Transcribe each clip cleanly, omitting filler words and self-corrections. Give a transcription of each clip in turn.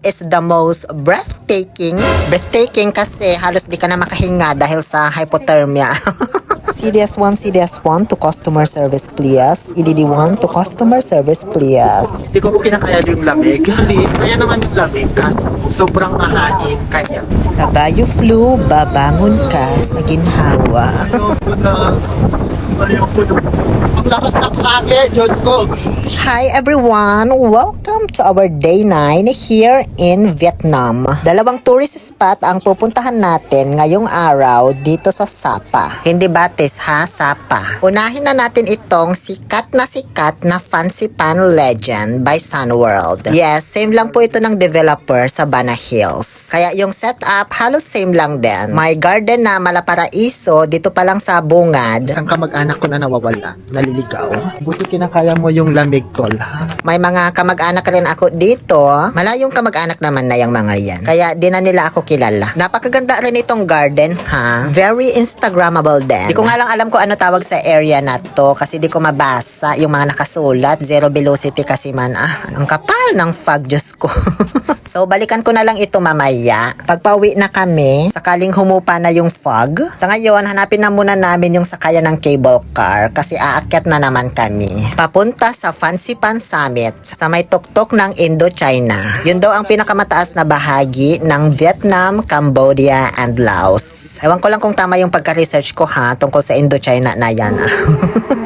is the most breathtaking. Breathtaking kasi halos di ka na makahinga dahil sa hypothermia. CDS1 to customer service please. EDD1 to customer service please. Hindi ko po kinakaya yung lamig. Kaya naman yung lamig kasi sobrang mahangin. Kaya. Sa Bayo Flu, babangon ka sa ginhawa. Ayoko na. Ang lakas ng hangin, Diyos ko. Hi everyone! Welcome to our day 9 here in Vietnam. Dalawang tourist spot ang pupuntahan natin ngayong araw dito sa Sapa. Hindi Batis ha, Sapa. Unahin na natin itong sikat na Fancy Pan Legend by Sunworld. Yes, same lang po ito ng developer sa Bana Hills. Kaya yung setup halos same lang din. May garden na Malaparaiso dito pa lang sa bungad. Isang kamag-anak ko na nawawala. Naliligaw. Buti kinakaya mo yung lamig, tol. May mga kamag-anak rin ako dito. Malayong kamag-anak naman na yung mga yan. Kaya di na nila ako kilala. Napakaganda rin itong garden, ha? Very Instagrammable din. Di ko nga lang alam kung ano tawag sa area na to kasi di ko mabasa yung mga nakasulat. Zero velocity kasi man. Ang kapal ng fog, Diyos ko. So, balikan ko na lang ito mamaya. Pagpauwi na kami, sakaling humupa na yung fog. Sa ngayon, hanapin na muna namin yung sakayan ng cable car kasi aakyat na naman kami. Papunta sa Fancy Pan Summit sa may tuktok ng Indochina. Yun daw ang pinakamataas na bahagi ng Vietnam, Cambodia, and Laos. Ewan ko lang kung tama yung pagka-research ko ha tungkol sa Indochina na yan.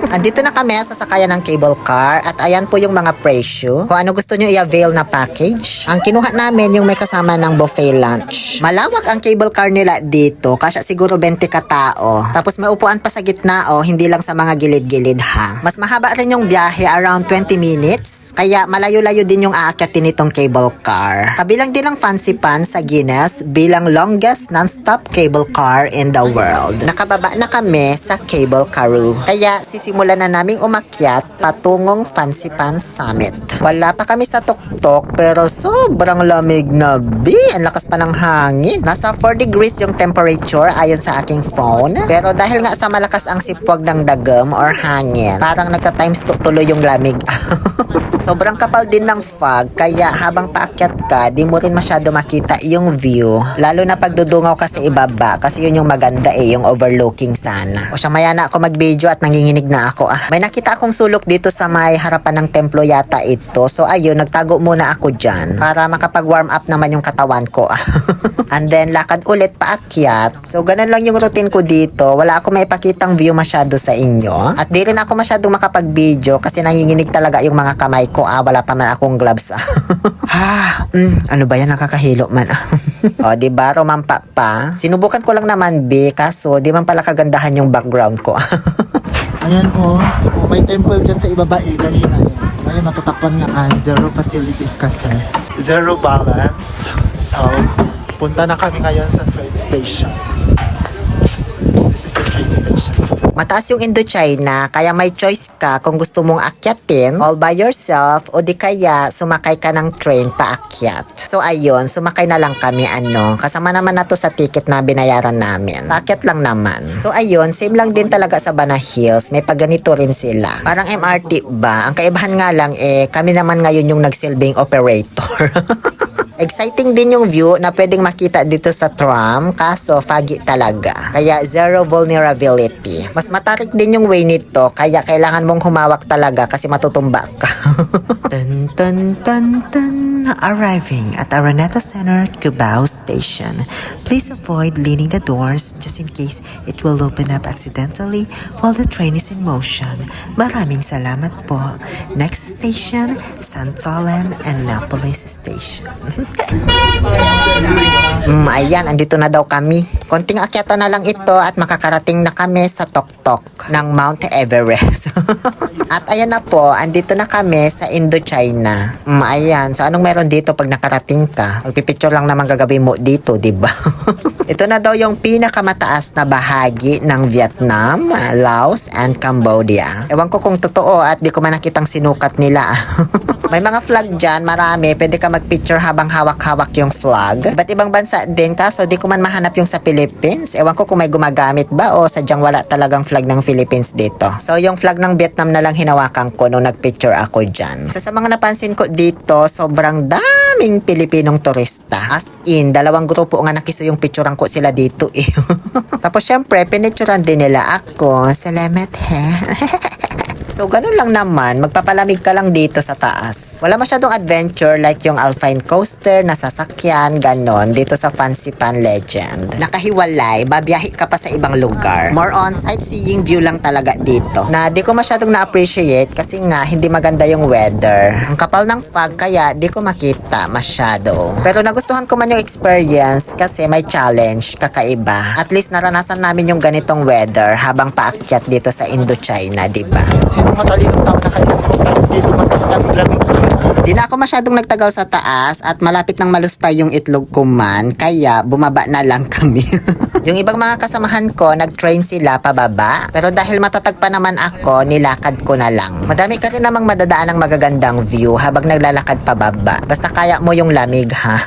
Andito na kami sa sakayan ng cable car at ayan po yung mga presyo. Kung ano gusto nyo i-avail na package. Ang kinuha namin yung may kasama ng buffet lunch. Malawak ang cable car nila dito. Kasya siguro 20 katao. Tapos may upuan pa sa gitna hindi lang sa mga gilid-gilid ha. Mas mahaba rin yung biyahe around 20 minutes. Kaya malayo-layo din yung aakyatin nitong cable car. Kabilang din ang Fancy Pan sa Guinness bilang longest non-stop cable car in the world. Nakababa na kami sa cable caru. Kaya sisimulan na naming umakyat patungong Fancy Pan Summit. Wala pa kami sa tuktok pero sobrang lamig na Ang lakas pa ng hangin. Nasa 4 degrees yung temperature ayon sa aking phone. Pero dahil nga sa malakas ang sipwag ng dagom or hangin, parang nagka-times 2 tuloy yung lamig. Sobrang kapal din ng fog, kaya habang paakyat ka, di mo rin masyado makita yung view. Lalo na pagdudungaw ka sa ibaba, kasi yun yung maganda yung overlooking sana. O siya, maya na ako mag-video at nanginginig na ako. May nakita akong sulok dito sa may harapan ng templo yata ito. So ayun, nagtago muna ako dyan para makapag-warm up naman yung katawan ko. And then, lakad ulit paakyat. So ganun lang yung routine ko dito. Wala ako maipakitang view masyado sa inyo. At di rin ako masyado makapag-video kasi nanginginig talaga yung mga kamay ko. Wala pa man akong gloves. Ano ba yan? Nakakahilo man. Diba? Rumampa pa. Sinubukan ko lang naman, kaso di man pala kagandahan yung background ko. Ayan may temple dyan sa ibaba kanina yan. Ngayon natatakpan nga zero facilities kasi. Zero balance. So, punta na kami ngayon sa train station. This is the train station. Mataas yung Indochina, kaya may choice ka kung gusto mong akyatin all by yourself o di kaya sumakay ka ng train paakyat. So ayun, sumakay na lang kami kasama naman na to sa ticket na binayaran namin. Paakyat lang naman. So ayun, same lang din talaga sa Bana Hills, may pagganito rin sila. Parang MRT ba? Ang kaibahan nga lang kami naman ngayon yung nagsilbing operator. Exciting din yung view na pwedeng makita dito sa tram, kaso foggy talaga. Kaya zero vulnerability. Mas matarik din yung way nito, kaya kailangan mong humawak talaga kasi matutumba ka. Tan tan tan tan. Arriving at Araneta Center, Cubao Station. Please avoid leaning the doors just in case it will open up accidentally while the train is in motion. Maraming salamat po. Next station, Santolan and Napolis Station. Ayan, andito na daw kami. Konting akyatan na lang ito at makakarating na kami sa tuktok ng Mount Everest. At ayan na po, andito na kami sa Indochina. Ayan, so anong meron dito pag nakarating ka? Magpipicture lang naman gagawin mo dito, diba? Ito na daw yung pinakamataas na bahagi ng Vietnam, Laos, and Cambodia. Ewan ko kung totoo at di ko man nakitang sinukat nila. May mga flag dyan, marami. Pwede ka magpicture habang hawak-hawak yung flag. Iba't ibang bansa din, kaso di ko man mahanap yung sa Philippines. Ewan ko kung may gumagamit ba o sadyang wala talagang flag ng Philippines dito. So yung flag ng Vietnam na lang hinawakan ko nung nagpicture ako dyan. So sa mga napansin ko dito, sobrang dami daming Pilipinong turista. As in, dalawang grupo nga nakiso yung picturean ko sila dito eh. Tapos syempre, pinicturean din nila ako. Salamat he. So, ganun lang naman. Magpapalamig ka lang dito sa taas. Wala masyadong adventure like yung Alpine Coaster na sasakyan, ganon, dito sa Fancy Pan Legend. Nakahiwalay, babiyahe ka pa sa ibang lugar. More on sightseeing view lang talaga dito. Na di ko masyadong na-appreciate kasi nga hindi maganda yung weather. Ang kapal ng fog kaya di ko makita masyado. Pero nagustuhan ko man yung experience kasi may challenge, kakaiba. At least naranasan namin yung ganitong weather habang paakyat dito sa Indochina, diba? Sino matalinong tao nakaisip kung tayo dito maglamig-lamig? Di na ako masyadong nagtagal sa taas at malapit nang malustay yung itlog ko man, kaya bumaba na lang kami. Yung ibang mga kasamahan ko, nag-train sila pababa, pero dahil matatag pa naman ako, nilakad ko na lang. Madami ka rin namang madadaan ng magagandang view habang naglalakad pababa. Basta kaya mo yung lamig ha.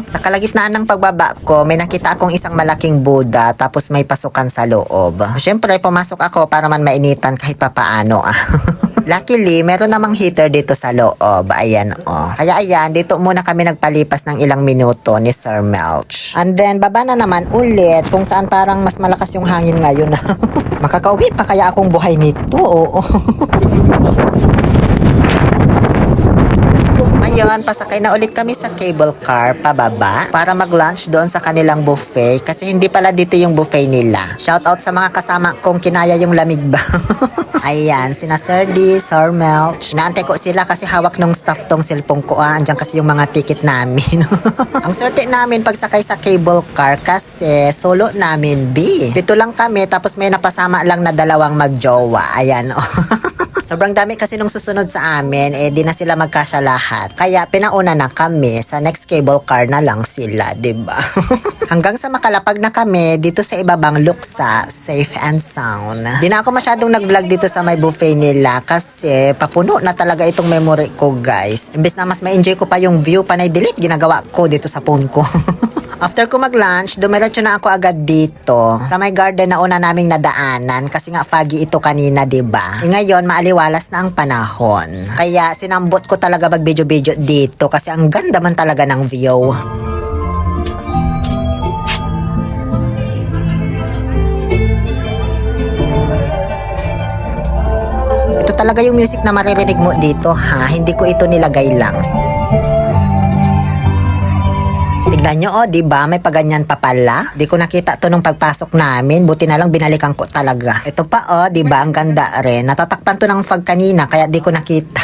Sa kalagitnaan ng pagbaba ko, may nakita akong isang malaking Buddha tapos may pasukan sa loob. Siyempre, pumasok ako para man mainitan kahit papaano ah. Luckily, meron namang heater dito sa loob. Ayan oh. Kaya ayan, dito muna kami nagpalipas ng ilang minuto ni Sir Melch. And then, baba na naman ulit kung saan parang mas malakas yung hangin ngayon. Makakauwi pa kaya akong buhay nito. Oo. Ngayon, pasakay na ulit kami sa cable car pababa para mag-lunch doon sa kanilang buffet kasi hindi pala dito yung buffet nila. Shout out sa mga kasama kung kinaya yung lamig ba. Ayan, sina Sir D, Sir Melch. Naantay ko sila kasi hawak nung staff tong cellphone ko. Andiyan kasi yung mga ticket namin. Ang swerte namin pagsakay sa cable car kasi solo namin B. Pito lang kami tapos may napasama lang na dalawang magjowa. Ayan oh. Sobrang dami kasi nung susunod sa amin, eh di na sila magkasya lahat. Kaya pinauna na kami, sa next cable car na lang sila, diba? Hanggang sa makalapag na kami dito sa ibabang luksa, safe and sound. Di na ako masyadong nag-vlog dito sa may buffet nila kasi papuno na talaga itong memory ko guys. Imbes na mas ma-enjoy ko pa yung view, panay delete ginagawa ko dito sa phone ko. After ko mag-lunch, dumiretso na ako agad dito sa may garden na una naming nadaanan kasi nga foggy ito kanina, diba? E ngayon, maaliwalas na ang panahon. Kaya sinambot ko talaga mag-video-video dito kasi ang ganda man talaga ng view. Ito talaga yung music na maririnig mo dito ha, hindi ko ito nilagay lang. Tignan nyo, diba? May paganyan pa pala. Di ko nakita to nung pagpasok namin. Buti na lang binalikan ko talaga. Ito pa, diba? Ang ganda rin. Natatakpan to ng fog kanina, kaya di ko nakita.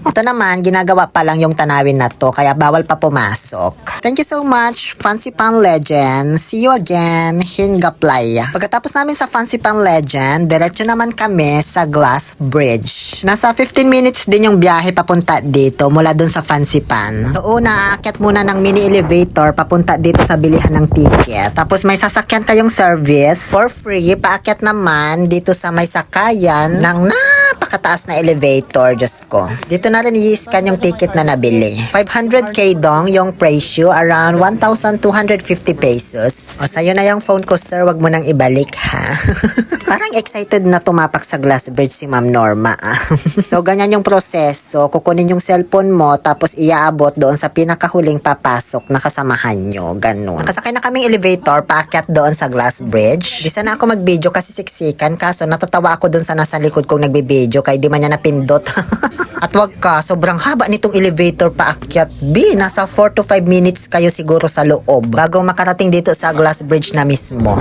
Ito naman, ginagawa pa lang yung tanawin na to, kaya bawal pa pumasok. Thank you so much, Fancy Pan Legend. See you again, Hinga Playa. Pagkatapos namin sa Fancy Pan Legend, diretso naman kami sa Glass Bridge. Nasa 15 minutes din yung biyahe papunta dito mula dun sa Fancy Pan. So una, aakyat muna ng mini elevator papunta dito sa bilihan ng ticket. Tapos may sasakyan kayong service for free. Paakyat naman dito sa may sakayan ng napakataas na elevator. Diyos ko. Dito na rin i-scan yung ticket na nabili. 500k dong yung presyo, around 1,250 pesos. O sa'yo na yung phone ko sir, wag mo nang ibalik ha. Parang excited na tumapak sa Glass Bridge si Ma'am Norma. So ganyan yung proseso. Kukunin yung cellphone mo tapos iaabot doon sa pinakahuling papasok na kasamahan nyo. Ganun. Nakasakay na kaming elevator paakyat doon sa Glass Bridge. Di sana ako mag-video kasi siksikan kaso natatawa ako doon sa nasa likod kong nagbe-video kaya di man niya napindot. At wag ka, sobrang haba nitong elevator paakyat. B, nasa 4 to 5 minutes kayo siguro sa loob bago makarating dito sa Glass Bridge na mismo.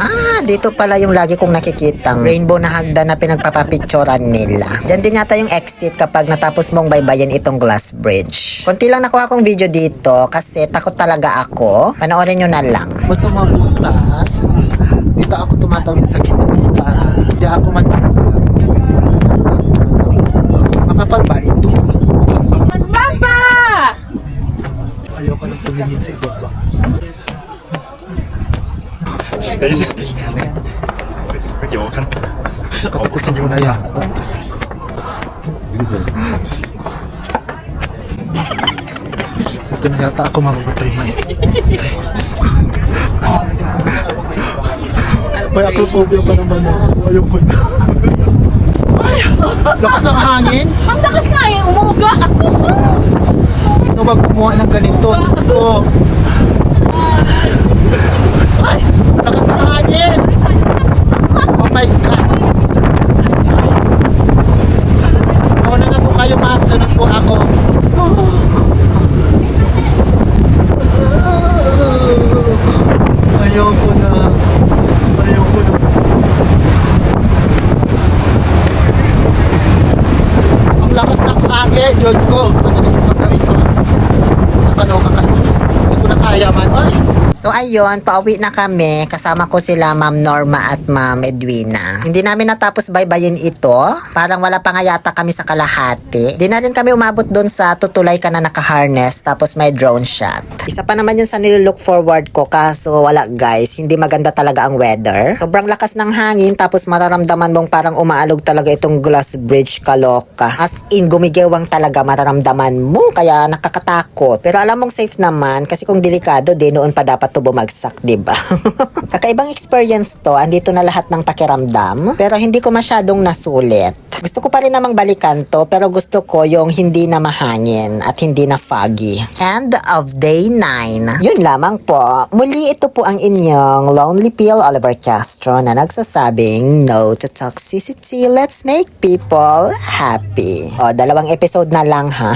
Dito pala yung lagi kong nakikitang rainbow na hagdan na pinagpapapicturan nila. Diyan din yata yung exit kapag natapos mong baybayin itong Glass Bridge. Konti lang nakuha kong video dito kasi takot talaga ako. Panoorin nyo na lang. Pag tumabutas, dito ako tumatawid sa gitna para hindi ako magpapalaglag. Makapal ba ito? Papa! Ayoko na tumingin sa ibaba. Katapusan nyo na yan. Diyos ko. Diyos ko. Ito na yata ako mamamatay man. Diyos ko. May acrophobia pa naman ako. Ayoko na. Lakas ng hangin. Ang lakas nga eh, umuga. Wag gumawa ng ganito. Diyos ko. Ay! Lakas ng hangin! Oh my God! Mauna na po kayo, ma'am. Sunod po ako. Ayoko na. Ayoko na. Ang lakas ng hangin, Diyos ko. Madalas magkawin to. Nakaloka ka. Hindi ko na kaya man. Ay! So ayun, pauwi na kami. Kasama ko sila Ma'am Norma at Ma'am Edwina. Hindi namin natapos baybayin ito. Parang wala pa nga yata kami sa kalahati. Di na rin kami umabot doon sa tutulay ka na naka-harness tapos may drone shot. Isa pa naman yun sa nilook forward ko kaso wala guys. Hindi maganda talaga ang weather. Sobrang lakas ng hangin tapos mararamdaman mong parang umaalog talaga itong glass bridge, kaloka. As in, gumigewang talaga mararamdaman mo kaya nakakatakot. Pero alam mong safe naman kasi kung delikado di noon pa dapat to bumagsak, diba? Kakaibang experience to, andito na lahat ng pakiramdam, pero hindi ko masyadong nasulit. Gusto ko pa rin namang balikan to, pero gusto ko yung hindi na mahangin at hindi na foggy. End of day 9. Yun lamang po. Muli ito po ang inyong Lonely Pill Oliver Castro na nagsasabing no to toxicity, let's make people happy. O, 2 episode na lang ha.